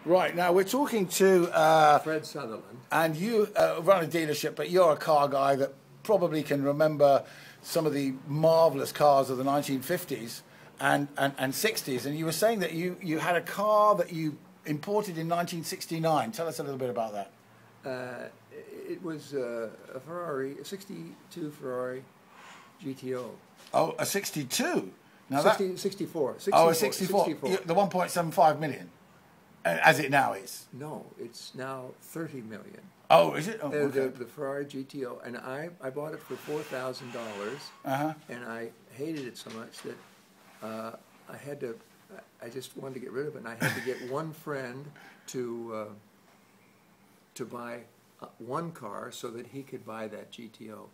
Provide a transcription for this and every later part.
Right, now we're talking to Fred Sutherland. and you run a dealership, but you're a car guy that probably can remember some of the marvelous cars of the 1950s and 60s. And you were saying that you had a car that you imported in 1969. Tell us a little bit about that. It was a Ferrari, a 62 Ferrari GTO. Oh, a 62? Now 64. Oh, a 64. The 1.75 million, as it now is. No, it's now 30 million. Oh, is it? Oh, okay. The Ferrari GTO, and I bought it for $4,000, and I hated it so much that I just wanted to get rid of it, and I had to get one friend to buy one car so that he could buy that GTO,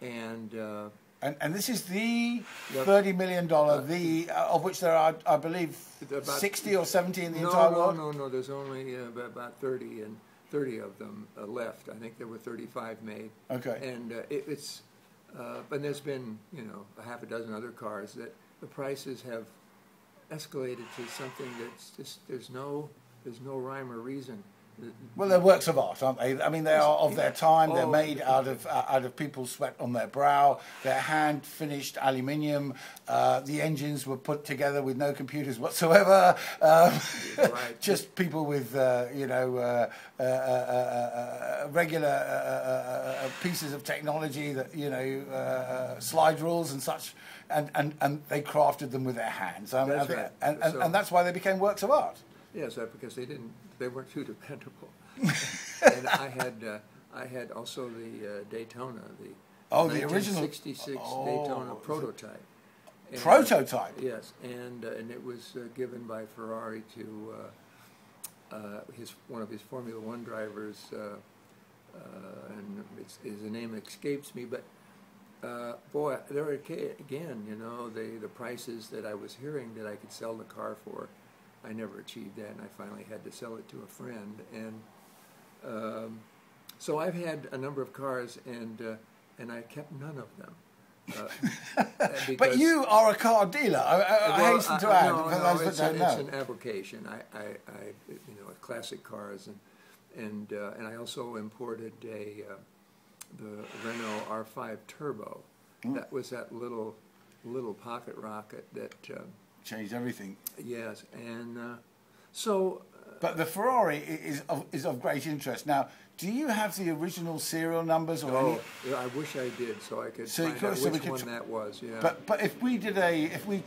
And this is the $30 million, of which there are, I believe, 60 or 70 in the entire world? No, there's only about 30 of them left. I think there were 35 made. Okay. And but there's been, a half a dozen other cars that the prices have escalated to something that's just, there's no rhyme or reason. Well, they're works of art, aren't they? I mean, they are of their time. They're made out of people's sweat on their brow. They're hand-finished aluminium. The engines were put together with no computers whatsoever. Right. Just people with, regular pieces of technology that, slide rules and such, and they crafted them with their hands. That's right. And that's why they became works of art. Yes, because they weren't too dependable. And I had also the Daytona, the original 1966 Daytona prototype. Prototype. Yes, and it was given by Ferrari to one of his Formula One drivers, and the name escapes me. But boy, there again, the prices that I was hearing that I could sell the car for. I never achieved that, and I finally had to sell it to a friend. And so I've had a number of cars, and I kept none of them. But you are a car dealer. I hasten to add, for those that don't know. It's an avocation. I classic cars, and I also imported the Renault R5 Turbo. That was that little pocket rocket that. Changed everything. Yes, and so. But the Ferrari is of great interest. Now, do you have the original serial numbers or any? Yeah, I wish I did, so I could find out which one that was. Yeah. But if we did if we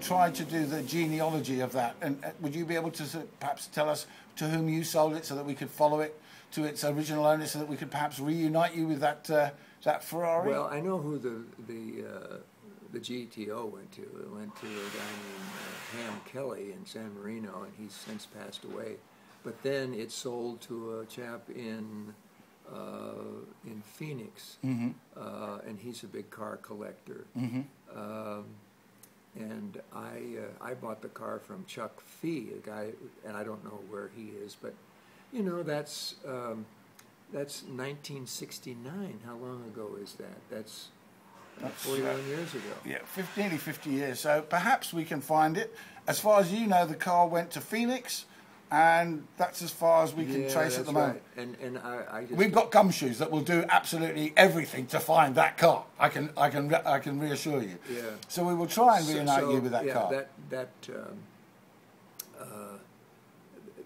tried to do the genealogy of that, and would you be able to perhaps tell us to whom you sold it, so that we could follow it to its original owner, so that we could perhaps reunite you with that Ferrari? Well, I know who the GTO went to. It went to a guy named Ham Kelly in San Marino, and he's since passed away. But then it sold to a chap in Phoenix, and he's a big car collector. And I bought the car from Chuck Fee, a guy, and I don't know where he is, but that's 1969. How long ago is that? That's 41 years ago. Yeah, nearly 50 years. So perhaps we can find it. As far as you know, the car went to Phoenix, and that's as far as we can trace at the moment. Right. And we've got gumshoes that will do absolutely everything to find that car. I can reassure you. Yeah. So we will try and reunite you with that car.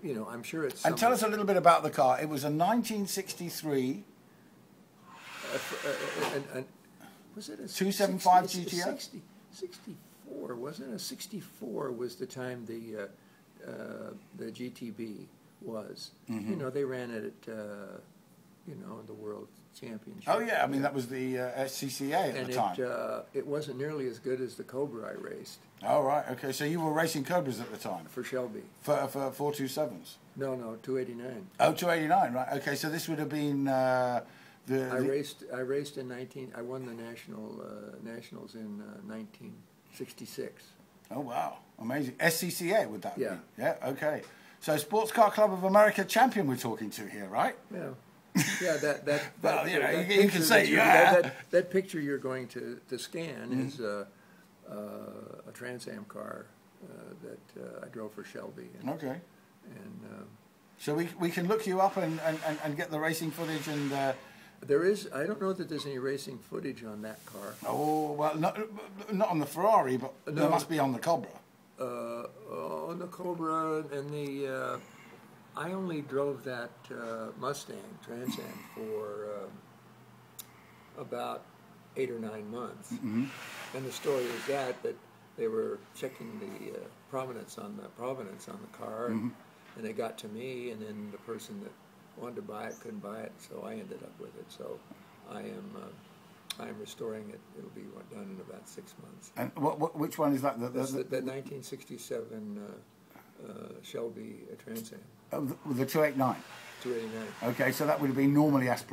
I'm sure it's. And tell us a little bit about the car. It was a 1963. Was it a 275 GTO? 64, wasn't it? 64 was the time the GTB was. They ran it at the World Championship. Oh yeah, I mean that was the SCCA at the time. It wasn't nearly as good as the Cobra I raced. Oh right, okay. So you were racing Cobras at the time? For Shelby. For 427s? No, 289. Oh, 289, right. Okay, so this would have been. I raced in I won the nationals in 1966. Oh wow, amazing! SCCA would that be? Yeah, okay. So Sports Car Club of America champion we're talking to here, right? Yeah. That well, that you can say that picture you're going to scan is a Trans Am car that I drove for Shelby. Okay. And so we can look you up and get the racing footage and. there is. I don't know that there's any racing footage on that car. Oh well, not on the Ferrari, but No. there must be on the Cobra. On the Cobra and the. I only drove that Mustang Trans Am for about 8 or 9 months, Mm-hmm. and the story is that they were checking the provenance on the car, and they got to me, and then the person that wanted to buy it couldn't buy it, so I ended up with it. So I'm restoring it. It'll be done in about 6 months. And which one is that? The 1967 Shelby Trans Am. The 289. 289. Okay, so that would have been normally aspirated.